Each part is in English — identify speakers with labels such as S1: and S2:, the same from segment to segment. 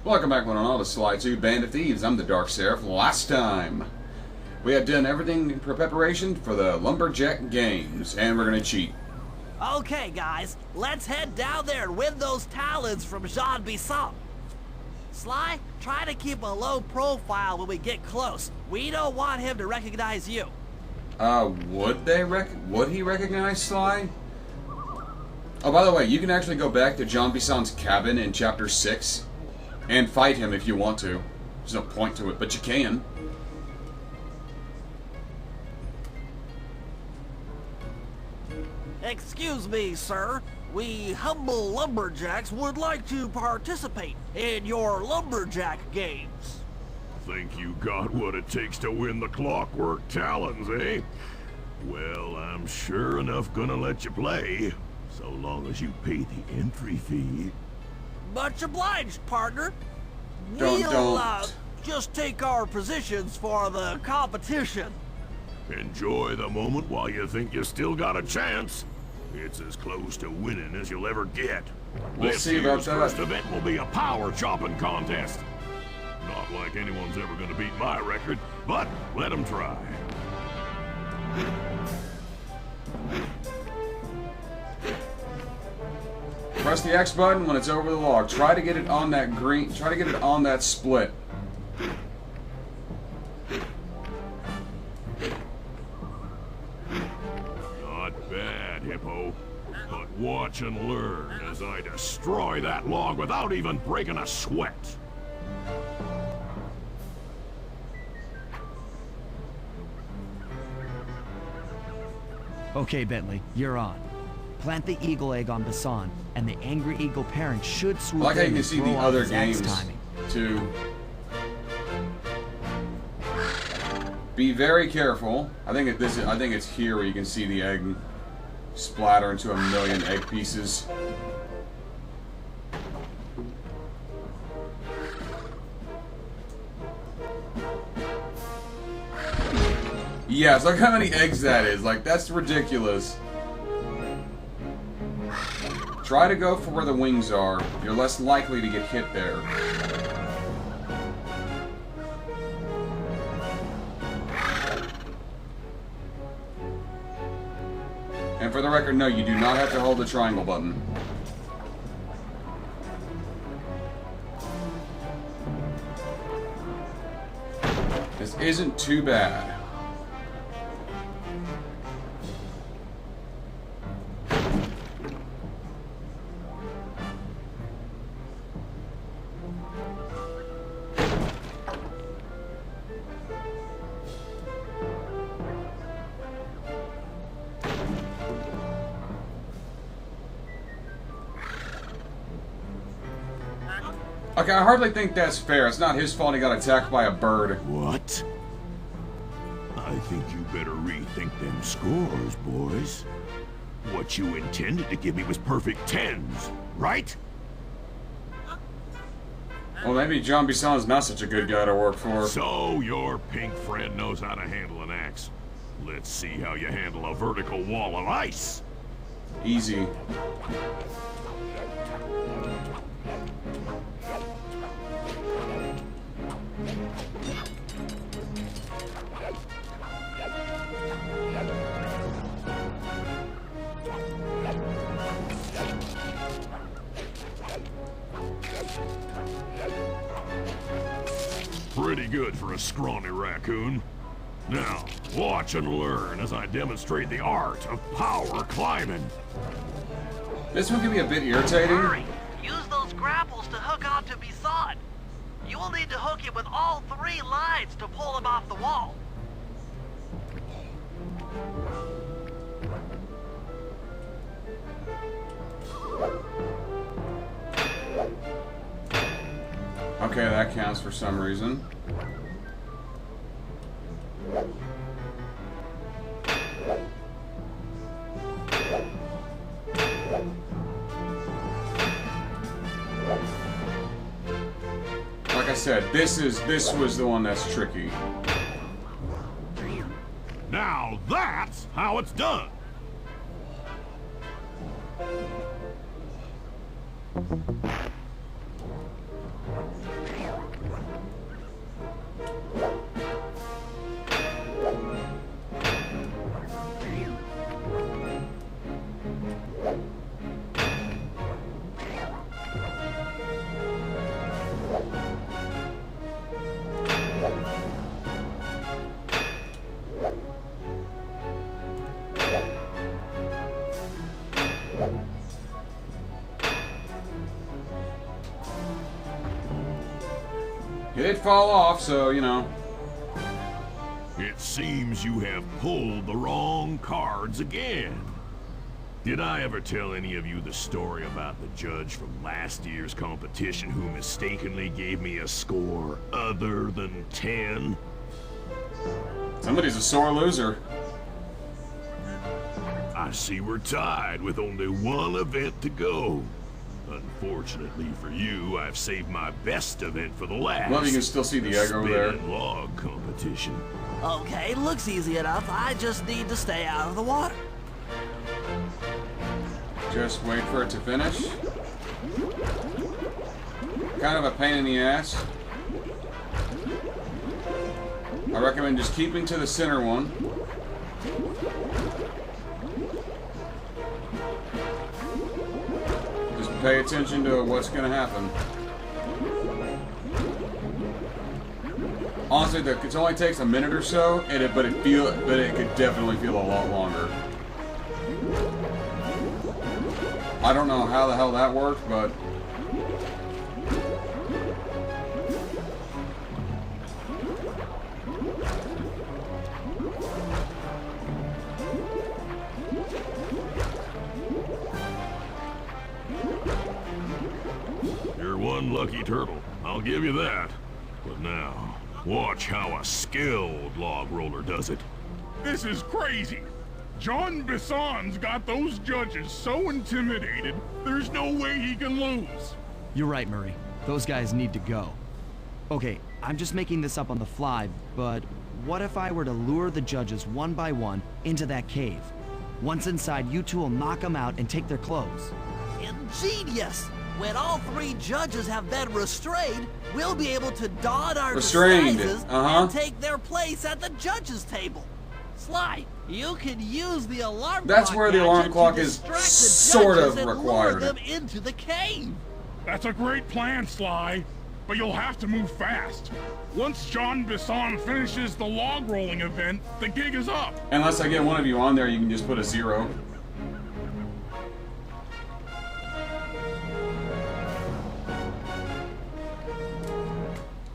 S1: Welcome back one and all to Slide 2 Band of Thieves. I'm the Dark Seraph. Last time, we had done everything for preparation for the Lumberjack Games, and we're going to cheat.
S2: Okay, guys, let's head down there and win those talons from Jean Bisson. Sly, try to keep a low profile when we get close. We don't want him to recognize you.
S1: Would he recognize Sly? Oh, by the way, you can actually go back to Jean Bisson's cabin in Chapter 6 and fight him if you want to. There's no point to it, but you can.
S2: Excuse me, sir. We humble lumberjacks would like to participate in your lumberjack games.
S3: Think you got what it takes to win the Clockwerk talons, eh? Well, I'm sure enough gonna let you play, so long as you pay the entry fee.
S2: Much obliged, partner.
S1: Don't.
S2: Just take our positions for the competition.
S3: Enjoy the moment while you think you still got a chance. It's as close to winning as you'll ever get.
S1: We'll see about
S3: This
S1: that.
S3: year's first event will be a power chopping contest. Not like anyone's ever gonna beat my record, but let them try.
S1: Press the X button when it's over the log. Try to get it on that green. Try to get it on that split.
S3: Not bad, Hippo. But watch and learn as I destroy that log without even breaking a sweat.
S4: Okay, Bentley, you're on. Plant the eagle egg on Bisson, and the angry eagle parent should
S1: I
S4: swoop
S1: like how you
S4: in
S1: can
S4: and
S1: see
S4: throw
S1: the
S4: off
S1: other
S4: his axe
S1: games
S4: timing.
S1: to be very careful. I think it's here where you can see the egg splatter into a million egg pieces. Yes, look how many eggs that is. Like, that's ridiculous. Try to go for where the wings are. You're less likely to get hit there. And for the record, no, you do not have to hold the triangle button. This isn't too bad. Okay, I hardly think that's fair. It's not his fault he got attacked by a bird.
S3: What? I think you better rethink them scores, boys. What you intended to give me was perfect tens, right?
S1: Well, maybe Jean Bisson's not such a good guy to work for.
S3: So your pink friend knows how to handle an axe. Let's see how you handle a vertical wall of ice.
S1: Easy.
S3: Pretty good for a scrawny raccoon. Now, watch and learn as I demonstrate the art of power climbing.
S1: This one can be a bit irritating.
S2: Hurry! Use those grapples to hook onto Bisson. You will need to hook him with all 3 lines to pull him off the wall.
S1: Okay, that counts for some reason. Like I said, this was the one that's tricky.
S3: Now that's how it's done.
S1: He did fall off, so, you know.
S3: It seems you have pulled the wrong cards again. Did I ever tell any of you the story about the judge from last year's competition who mistakenly gave me a score other than 10?
S1: Somebody's a sore loser.
S3: I see we're tied with only one event to go. Unfortunately for you, I've saved my best event for the last.
S1: Well, you can still see the egg over there.
S3: Spin and log competition.
S2: Okay, looks easy enough. I just need to stay out of the water.
S1: Just wait for it to finish. Kind of a pain in the ass. I recommend just keeping to the center one. Just pay attention to what's going to happen. Honestly, it only takes a minute or so, but it could definitely feel a lot longer. I don't know how the hell that worked, but
S3: You're one lucky turtle, I'll give you that. But now, watch how a skilled log roller does it.
S5: This is crazy. John Bisson's got those judges so intimidated, there's no way he can lose.
S4: You're right, Murray. Those guys need to go. Okay, I'm just making this up on the fly, but what if I were to lure the judges one by one into that cave? Once inside, you two will knock them out and take their clothes.
S2: Ingenious! When all three judges have been restrained, we'll be able to don our
S1: Restrained,
S2: disguises and take their place at the judges' table. Sly, you can use the alarm
S1: That's
S2: clock
S1: where the alarm
S2: gadget
S1: clock
S2: to
S1: is
S2: distract the
S1: sort
S2: judges
S1: of
S2: and
S1: required.
S2: lure them into the cave.
S5: That's a great plan, Sly, but you'll have to move fast. Once John Bisson finishes the log rolling event, the gig is up.
S1: unless I get one of you on there, you can just put a 0.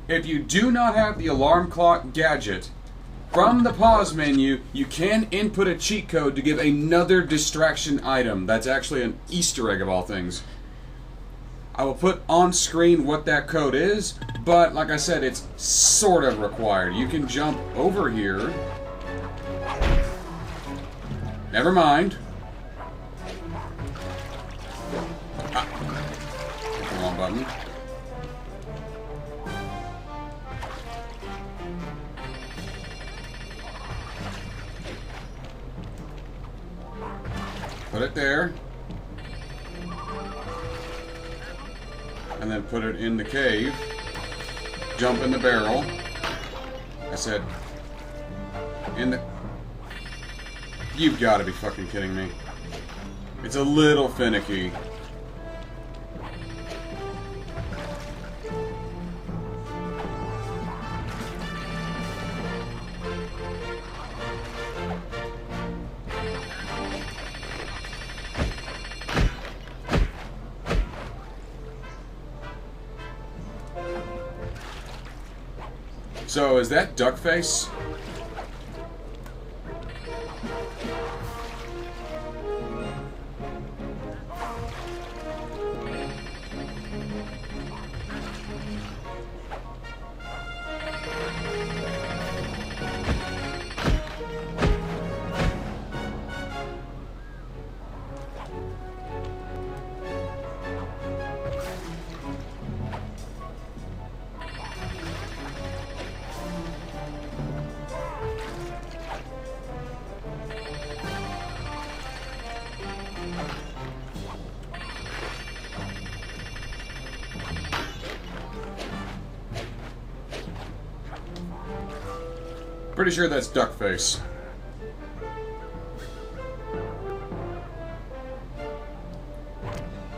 S1: If you do not have the alarm clock gadget, from the pause menu, you can input a cheat code to give another distraction item. That's actually an Easter egg of all things. I will put on screen what that code is, but like I said, it's sort of required. You can jump over here. Never mind. Ah. Wrong button. Put it there. And then put it in the cave. Jump in the barrel. I said, in the... You've got to be fucking kidding me. It's a little finicky. So, is that Duckface? Pretty sure that's Duckface.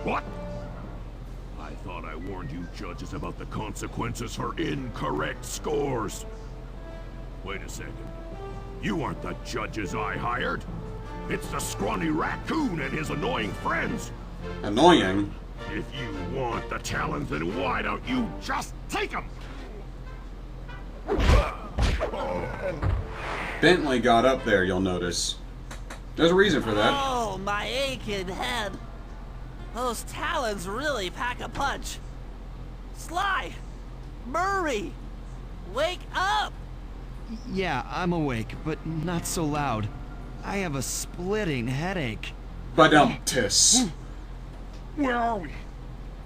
S3: What? I thought I warned you judges about the consequences for incorrect scores. Wait a second. You aren't the judges I hired. It's the scrawny raccoon and his annoying friends.
S1: Annoying?
S3: If you want the talons, then why don't you just take them?
S1: Bentley got up there, you'll notice. There's a reason for that.
S2: Oh, my aching head. Those talons really pack a punch. Sly! Murray! Wake up!
S4: Yeah, I'm awake, but not so loud. I have a splitting headache.
S1: Badumtis.
S5: Where are we?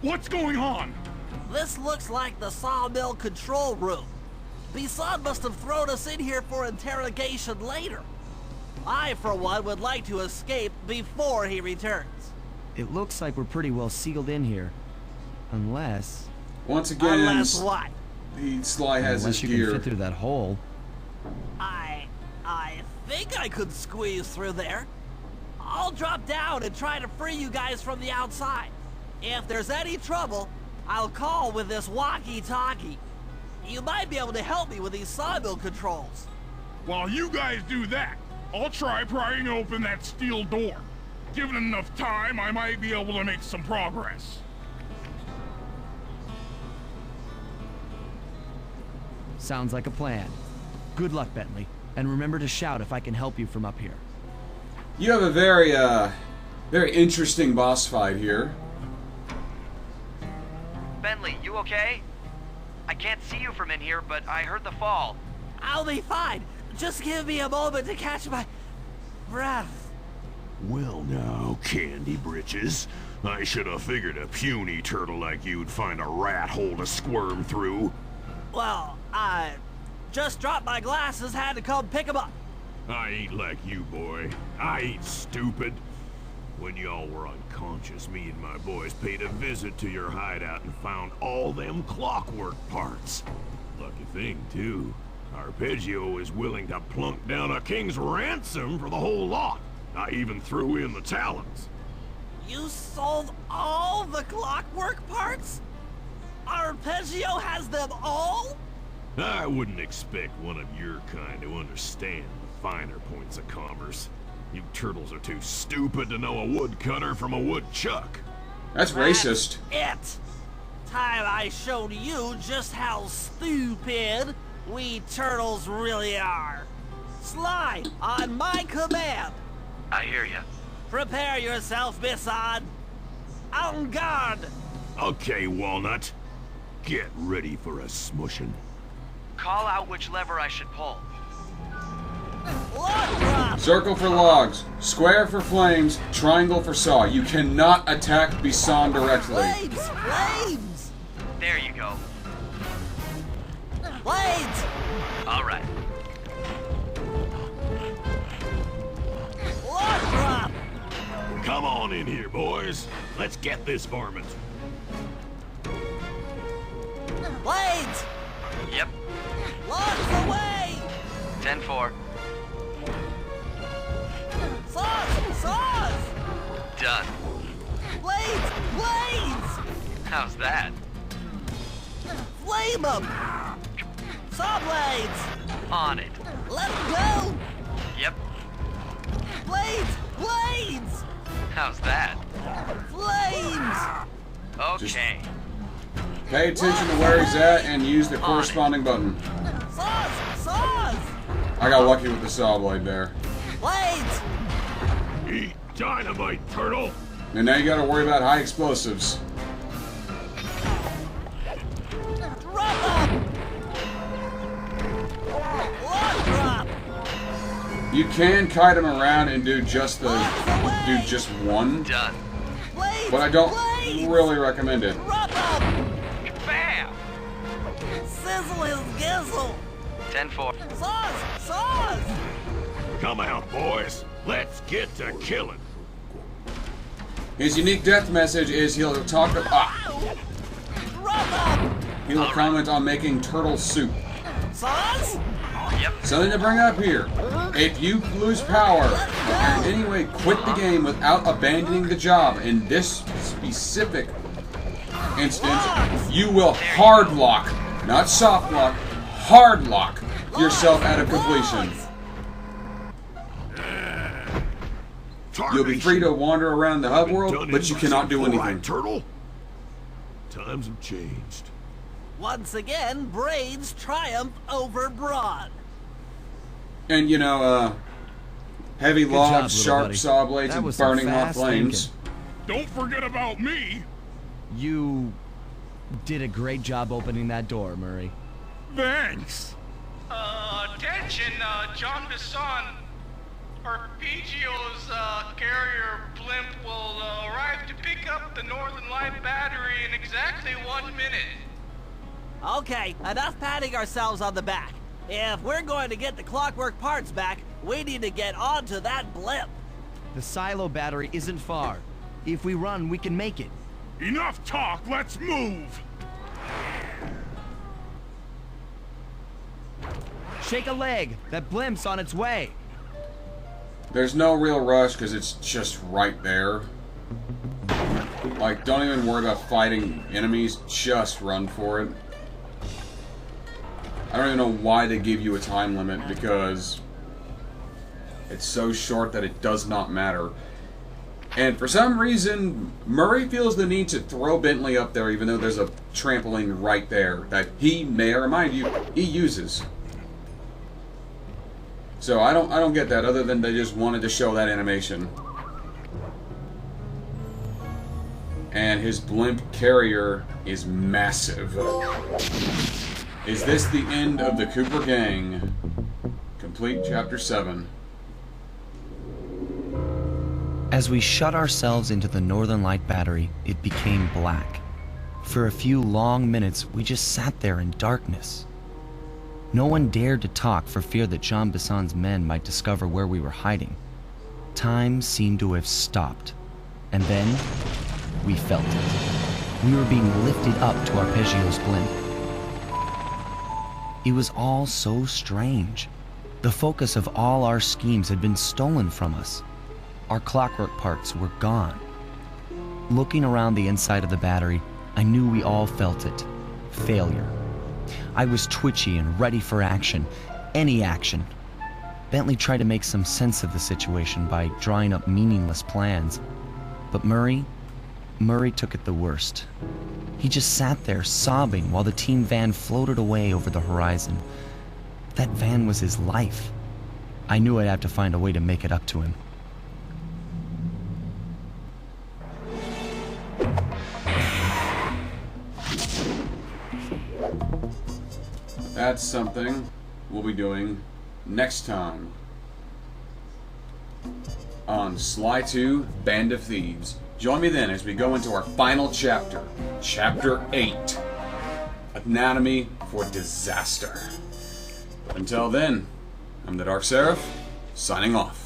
S5: What's going on?
S2: This looks like the sawmill control room. Bisson must have thrown us in here for interrogation later. I, for one, would like to escape before he returns.
S4: It looks like we're pretty well sealed in here. Unless...
S1: Once again,
S2: Unless what?
S1: Sly has
S4: Unless
S1: his
S4: you
S1: gear.
S4: can fit through that hole.
S2: I think I could squeeze through there. I'll drop down and try to free you guys from the outside. If there's any trouble, I'll call with this walkie-talkie. You might be able to help me with these sawmill controls.
S5: While you guys do that, I'll try prying open that steel door. Given enough time, I might be able to make some progress.
S4: Sounds like a plan. Good luck, Bentley. And remember to shout if I can help you from up here.
S1: You have a very interesting boss fight here.
S6: Bentley, you okay? I can't see you from in here, but I heard the fall.
S2: I'll be fine. Just give me a moment to catch my breath.
S3: Well now, Candy Britches. I should have figured a puny turtle like you'd find a rat hole to squirm through.
S2: Well, I just dropped my glasses, had to come pick them up.
S3: I ain't like you, boy. I ain't stupid. When y'all were unconscious, me and my boys paid a visit to your hideout and found all them Clockwerk parts. Lucky thing, too. Arpeggio is willing to plunk down a king's ransom for the whole lot. I even threw in the talons.
S2: You sold all the Clockwerk parts? Arpeggio has them all?
S3: I wouldn't expect one of your kind to understand the finer points of commerce. You turtles are too stupid to know a woodcutter from a woodchuck.
S1: That's racist.
S2: It. Time I showed you just how stupid we turtles really are. Sly, on my command.
S6: I hear you.
S2: Prepare yourself, Bisson. En garde.
S3: Okay, Walnut. Get ready for a smushin'.
S6: Call out which lever I should pull.
S2: Log drop.
S1: Circle for logs, square for flames, triangle for saw. You cannot attack Bisson directly.
S2: Blades! Blades!
S6: There you go.
S2: Blades!
S6: All right.
S2: Log drop!
S3: Come on in here, boys. Let's get this varmint.
S2: Blades!
S6: Yep.
S2: Logs away!
S6: 10-4.
S2: Saws! Saws!
S6: Done.
S2: Blades! Blades!
S6: How's that?
S2: Flame them! Saw blades!
S6: On it.
S2: Let them go!
S6: Yep.
S2: Blades! Blades!
S6: How's that?
S2: Flames!
S6: Okay.
S1: Pay attention to where he's at and use the corresponding button.
S2: Saws! Saws!
S1: I got lucky with the saw blade there.
S2: Blades!
S3: Eat dynamite, turtle.
S1: And now you gotta worry about high explosives.
S2: Drop them! Log drop!
S1: You can kite him around and do just one,
S6: Done.
S2: Blades!
S1: but I don't
S2: Blades!
S1: really recommend it.
S2: Drop them!
S6: Bam!
S2: Sizzle his gizzle!
S6: 10-4.
S2: Saws! Saws!
S3: Come out, boys. Let's get to killing.
S1: His unique death message is he'll talk
S2: Drop them!
S1: he'll comment on making turtle soup.
S2: Saws?
S6: Yep.
S1: Something to bring up here. If you lose power or in any way quit the game without abandoning the job, in this specific instance, you will hard lock, not soft lock, hard lock yourself out of completion. You'll be free to wander around the hub world, but you cannall do anything.
S3: Turtle. Times have changed.
S2: Once again, brains triumph over brawn.
S1: And you know, heavy
S4: Good
S1: logs,
S4: job, little
S1: sharp
S4: buddy.
S1: saw blades,
S4: That
S1: and
S4: was some
S1: burning hot
S4: fast
S1: flames.
S5: Don't forget about me.
S4: You did a great job opening that door, Murray.
S5: Thanks.
S7: Attention, John Bisson. Arpeggio's carrier blimp will arrive to pick up the Northern Light battery in exactly 1 minute.
S2: Okay, enough patting ourselves on the back. If we're going to get the Clockwerk parts back, we need to get onto that blimp.
S4: The silo battery isn't far. If we run, we can make it.
S5: Enough talk, let's move.
S4: Shake a leg. That blimp's on its way.
S1: There's no real rush because it's just right there. Like, don't even worry about fighting enemies, just run for it. I don't even know why they give you a time limit, because it's so short that it does not matter. And for some reason, Murray feels the need to throw Bentley up there even though there's a trampoline right there that he, may I remind you, he uses. So I don't get that, other than they just wanted to show that animation. And his blimp carrier is massive. Is this the end of the Cooper Gang? Complete Chapter 7.
S4: As we shut ourselves into the Northern Light battery, it became black. For a few long minutes, we just sat there in darkness. No one dared to talk for fear that Jean Bisson's men might discover where we were hiding. Time seemed to have stopped. And then, we felt it. We were being lifted up to Arpeggio's blimp. It was all so strange. The focus of all our schemes had been stolen from us. Our Clockwerk parts were gone. Looking around the inside of the battery, I knew we all felt it. Failure. I was twitchy and ready for action. Any action. Bentley tried to make some sense of the situation by drawing up meaningless plans. But Murray took it the worst. He just sat there sobbing while the team van floated away over the horizon. That van was his life. I knew I'd have to find a way to make it up to him.
S1: That's something we'll be doing next time on Sly 2 Band of Thieves. Join me then as we go into our final chapter, Chapter 8, Anatomy for Disaster. But until then, I'm the Dark Seraph, signing off.